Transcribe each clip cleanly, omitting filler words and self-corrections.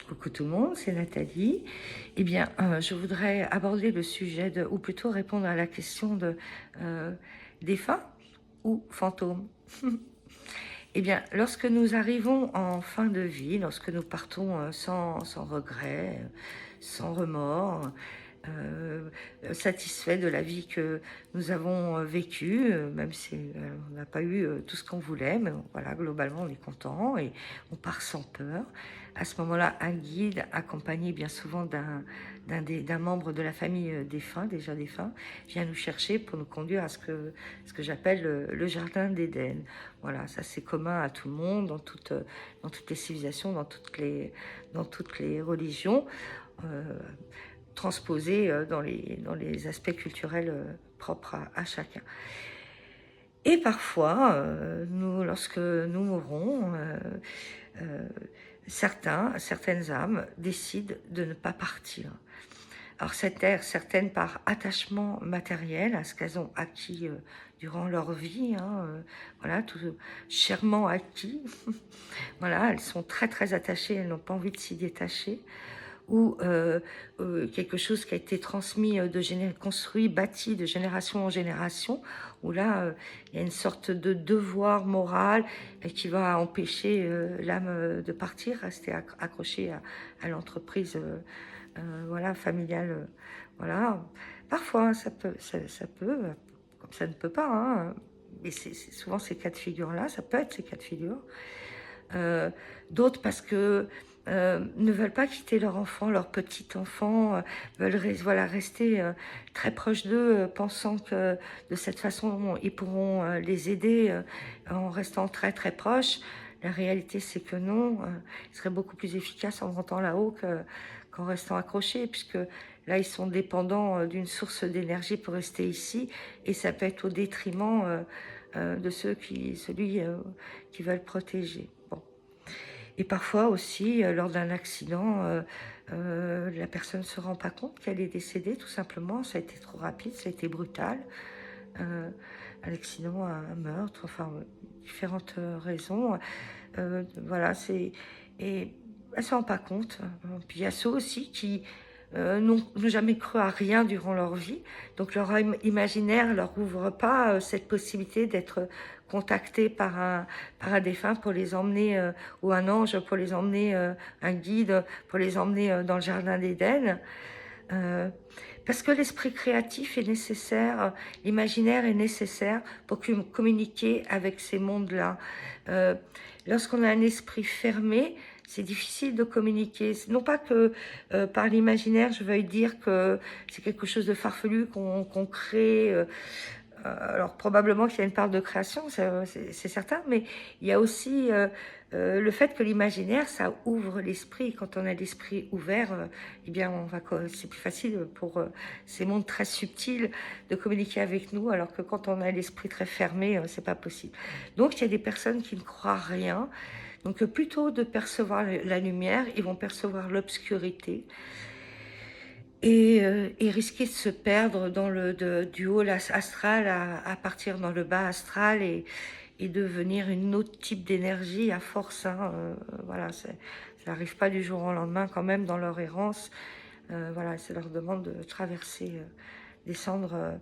Coucou tout le monde, c'est Nathalie. Eh bien, je voudrais aborder le sujet ou plutôt répondre à la question de défunts ou fantômes. Eh bien, lorsque nous arrivons en fin de vie, lorsque nous partons sans regret, sans remords, satisfait de la vie que nous avons vécue, même si on n'a pas eu tout ce qu'on voulait, mais voilà, globalement on est content et on part sans peur. À ce moment-là, un guide accompagné bien souvent d'un membre de la famille défunt, déjà défunt, vient nous chercher pour nous conduire à ce que j'appelle le jardin d'Éden. Voilà, ça c'est commun à tout le monde, dans toutes les civilisations, dans toutes les religions. Transposé dans les aspects culturels propres à chacun. Et parfois, lorsque nous mourrons, certaines âmes décident de ne pas partir. Alors certaines par attachement matériel à ce qu'elles ont acquis durant leur vie, voilà, tout chèrement acquis. Voilà, elles sont très très attachées, elles n'ont pas envie de s'y détacher. Ou quelque chose qui a été transmis, construit, bâti de génération en génération, où là, il y a une sorte de devoir moral qui va empêcher l'âme de partir, rester accrochée à l'entreprise voilà, familiale. Voilà. Parfois, ça peut, comme ça ne peut pas, mais c'est souvent ces cas de figure-là, ça peut être ces cas de figure. D'autres parce que ne veulent pas quitter leur enfant, leur petit enfant, veulent rester très proches d'eux, pensant que de cette façon, ils pourront les aider en restant très très proches. La réalité, c'est que non, ils seraient beaucoup plus efficaces en montant là-haut qu'en restant accrochés, puisque là, ils sont dépendants d'une source d'énergie pour rester ici, et ça peut être au détriment de celui qui veulent protéger. Bon. Et parfois aussi, lors d'un accident, la personne ne se rend pas compte qu'elle est décédée, tout simplement. Ça a été trop rapide, ça a été brutal. Un accident, un meurtre, enfin, différentes raisons. Voilà, et elle ne se rend pas compte. Puis il y a ceux aussi qui n'ont jamais cru à rien durant leur vie. Donc leur imaginaire ne leur ouvre pas cette possibilité d'être contactés par un défunt pour les emmener, ou un ange pour les emmener, un guide pour les emmener dans le jardin d'Éden. Parce que l'esprit créatif est nécessaire, l'imaginaire est nécessaire pour communiquer avec ces mondes-là. Lorsqu'on a un esprit fermé, c'est difficile de communiquer. Non pas que par l'imaginaire, je veuille dire que c'est quelque chose de farfelu qu'on crée. Alors probablement qu'il y a une part de création, c'est certain, mais il y a aussi le fait que l'imaginaire, ça ouvre l'esprit. Quand on a l'esprit ouvert, eh bien, c'est plus facile pour ces mondes très subtils de communiquer avec nous, alors que quand on a l'esprit très fermé, c'est pas possible. Donc, il y a des personnes qui ne croient rien. Donc, plutôt de percevoir la lumière, ils vont percevoir l'obscurité. Et risquer de se perdre dans du haut astral à partir dans le bas astral et devenir une autre type d'énergie à force. Voilà, ça n'arrive pas du jour au lendemain quand même dans leur errance. Voilà, ça leur demande de traverser, descendre.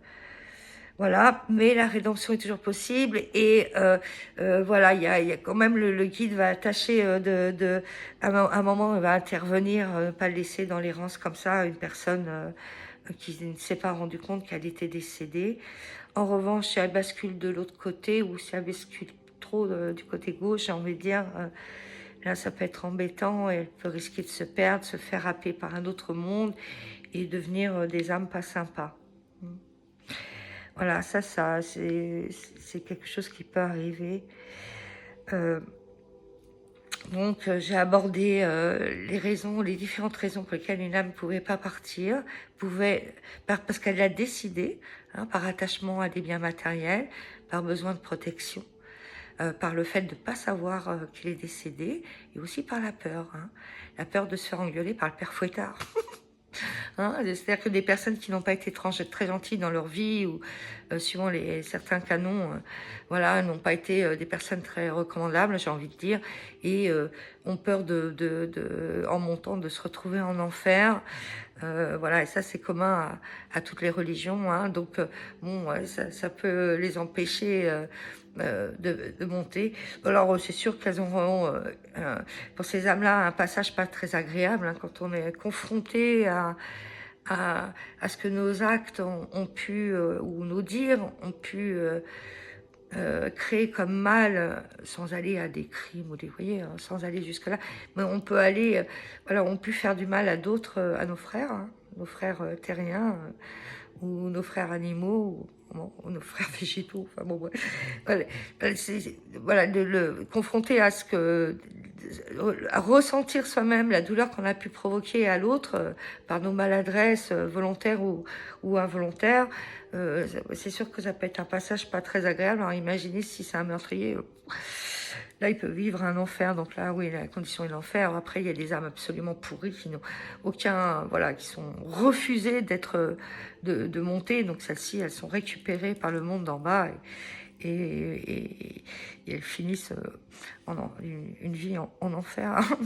Voilà, mais la rédemption est toujours possible et voilà, il y a quand même le guide va tâcher à un moment il va intervenir, pas le laisser dans l'errance comme ça, une personne qui ne s'est pas rendu compte qu'elle était décédée. En revanche, si elle bascule de l'autre côté ou si elle bascule trop du côté gauche, j'ai envie de dire, là ça peut être embêtant et elle peut risquer de se perdre, se faire happer par un autre monde et devenir des âmes pas sympas. Voilà, ça c'est quelque chose qui peut arriver. Donc, j'ai abordé les différentes raisons pour lesquelles une âme ne pouvait pas partir, parce qu'elle l'a décidé, par attachement à des biens matériels, par besoin de protection, par le fait de ne pas savoir qu'il est décédé, et aussi par la peur de se faire engueuler par le père Fouettard. hein. C'est-à-dire que des personnes qui n'ont pas été très gentilles dans leur vie, ou suivant certains canons, voilà, n'ont pas été des personnes très recommandables, j'ai envie de dire, et ont peur en montant, de se retrouver en enfer. Voilà, et ça c'est commun à toutes les religions, hein. Donc bon, ouais, ça peut les empêcher de monter. Alors c'est sûr qu'elles auront pour ces âmes-là un passage pas très agréable, hein, quand on est confronté à ce que nos actes ont pu, ou nos dires ont pu créer comme mal, sans aller à des crimes ou des, vous voyez, hein, sans aller jusque là, mais on peut aller, voilà, on peut faire du mal à d'autres, à nos frères, hein, nos frères terriens, ou nos frères animaux, ou nos frères végétaux, enfin bon, ouais. Voilà, voilà, de le confronter à ce que, à ressentir soi-même la douleur qu'on a pu provoquer à l'autre, par nos maladresses volontaires ou involontaires. C'est sûr que ça peut être un passage pas très agréable. Alors imaginez si c'est un meurtrier, là il peut vivre un enfer. Donc là, oui, la condition est l'enfer. Après, il y a des âmes absolument pourries qui n'ont aucun, voilà, qui sont refusées d'être, de monter. Donc celles-ci, elles sont récupérées par le monde d'en bas, et elles finissent une vie en enfer, hein,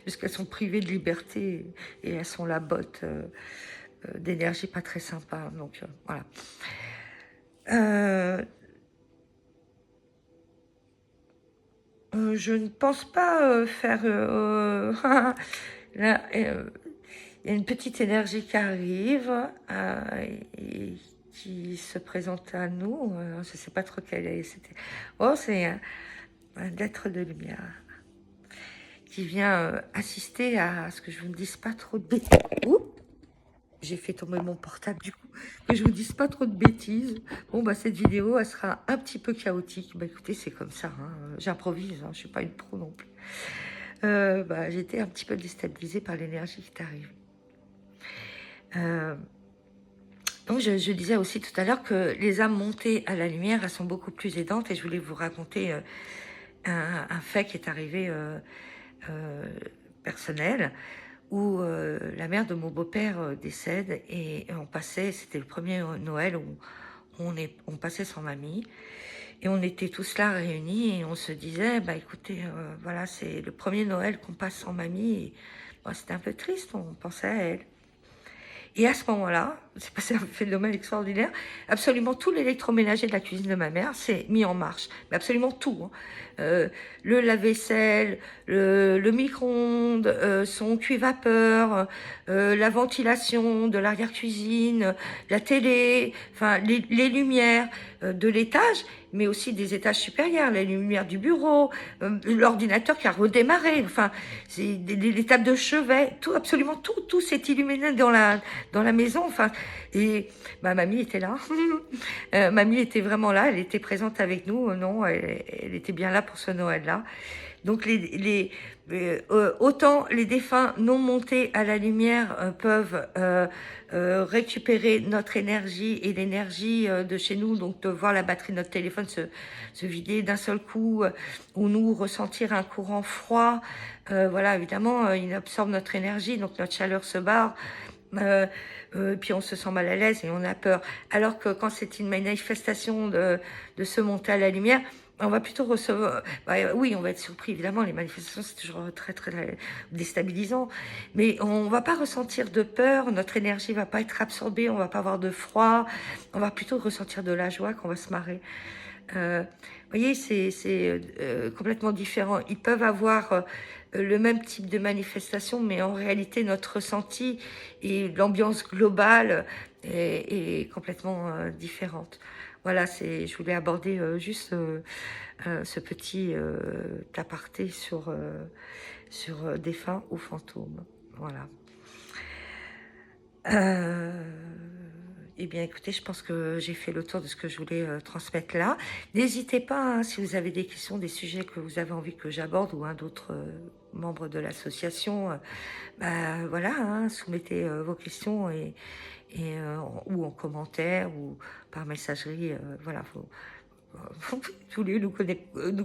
puisqu'elles sont privées de liberté, et elles sont la botte d'énergie pas très sympa. Donc voilà. Je ne pense pas faire... là, il y a une petite énergie qui arrive et qui se présente à nous. Je ne sais pas trop quelle est. Oh, c'est un être de lumière qui vient assister à ce que je ne vous dise pas trop de bêtises. J'ai fait tomber mon portable, du coup, que je vous dise pas trop de bêtises. Bon, bah, cette vidéo, elle sera un petit peu chaotique. Bah, écoutez, c'est comme ça, hein. J'improvise, hein. Je suis pas une pro non plus. Bah, j'étais un petit peu déstabilisée par l'énergie qui t'arrive. Donc, je disais aussi tout à l'heure que les âmes montées à la lumière, elles sont beaucoup plus aidantes, et je voulais vous raconter un fait qui est arrivé personnel, où la mère de mon beau-père décède, et on passait, c'était le premier Noël où on passait sans mamie, et on était tous là réunis, et on se disait, bah écoutez, voilà, c'est le premier Noël qu'on passe sans mamie, et bah, c'était un peu triste, on pensait à elle. Et à ce moment-là, c'est passé un phénomène extraordinaire. Absolument tout l'électroménager de la cuisine de ma mère s'est mis en marche. Mais absolument tout, hein. Le lave-vaisselle, le micro-ondes, son cuit-vapeur, la ventilation de l'arrière-cuisine, la télé, enfin les lumières de l'étage, mais aussi des étages supérieurs, les lumières du bureau, l'ordinateur qui a redémarré, enfin, c'est les tables de chevet, tout, absolument tout, tout s'est illuminé dans la maison, enfin, et ma mamie était là. Mamie était vraiment là, elle était présente avec nous, non, elle était bien là pour ce Noël-là. Donc autant les défunts non montés à la lumière peuvent récupérer notre énergie et l'énergie de chez nous, donc de voir la batterie de notre téléphone se vider d'un seul coup, ou nous ressentir un courant froid. Voilà, évidemment, il absorbe notre énergie, donc notre chaleur se barre. Puis on se sent mal à l'aise et on a peur. Alors que quand c'est une manifestation de se monter à la lumière, on va plutôt recevoir... Bah, oui, on va être surpris, évidemment, les manifestations, c'est toujours très, très déstabilisant. Mais on va pas ressentir de peur, notre énergie va pas être absorbée, on va pas avoir de froid, on va plutôt ressentir de la joie, qu'on va se marrer. Vous voyez, c'est complètement différent. Ils peuvent avoir le même type de manifestation, mais en réalité, notre ressenti et l'ambiance globale est complètement différente. Voilà, je voulais aborder juste ce petit aparté sur défunts ou fantômes. Voilà. Eh bien, écoutez, je pense que j'ai fait le tour de ce que je voulais transmettre là. N'hésitez pas, hein, si vous avez des questions, des sujets que vous avez envie que j'aborde, ou un d'autres membres de l'association, bah, voilà, hein, soumettez vos questions, ou en commentaire, ou par messagerie. Voilà, Vous voulez nous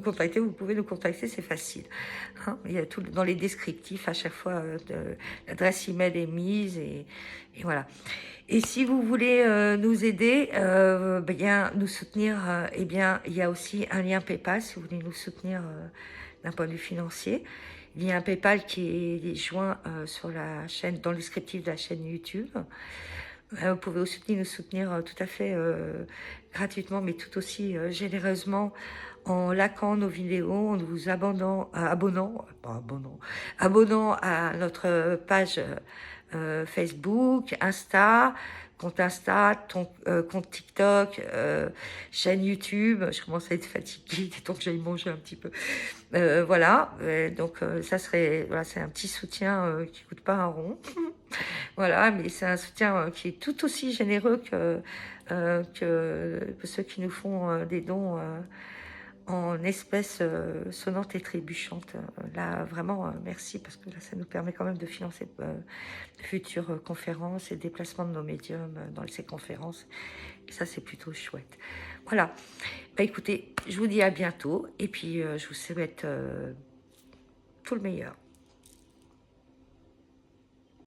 contacter, vous pouvez nous contacter, c'est facile. Hein, il y a tout dans les descriptifs, à chaque fois, l'adresse email est mise, et voilà. Et si vous voulez nous aider, bien nous soutenir, eh bien, il y a aussi un lien PayPal si vous voulez nous soutenir d'un point de vue financier. Il y a un PayPal qui est joint sur la chaîne, dans le descriptif de la chaîne YouTube. Vous pouvez aussi nous soutenir tout à fait gratuitement, mais tout aussi généreusement en likant nos vidéos, en vous abonnant à notre page Facebook, Insta, compte Insta, compte TikTok, chaîne YouTube. Je commence à être fatiguée, il est temps que j'aille manger un petit peu. Voilà, donc ça serait, voilà, c'est un petit soutien qui coûte pas un rond. Voilà, mais c'est un soutien qui est tout aussi généreux que ceux qui nous font des dons en espèces sonnantes et trébuchantes. Là, vraiment, merci, parce que là, ça nous permet quand même de financer de futures conférences et déplacements de nos médiums dans ces conférences. Et ça, c'est plutôt chouette. Voilà. Bah, écoutez, je vous dis à bientôt, et puis je vous souhaite tout le meilleur.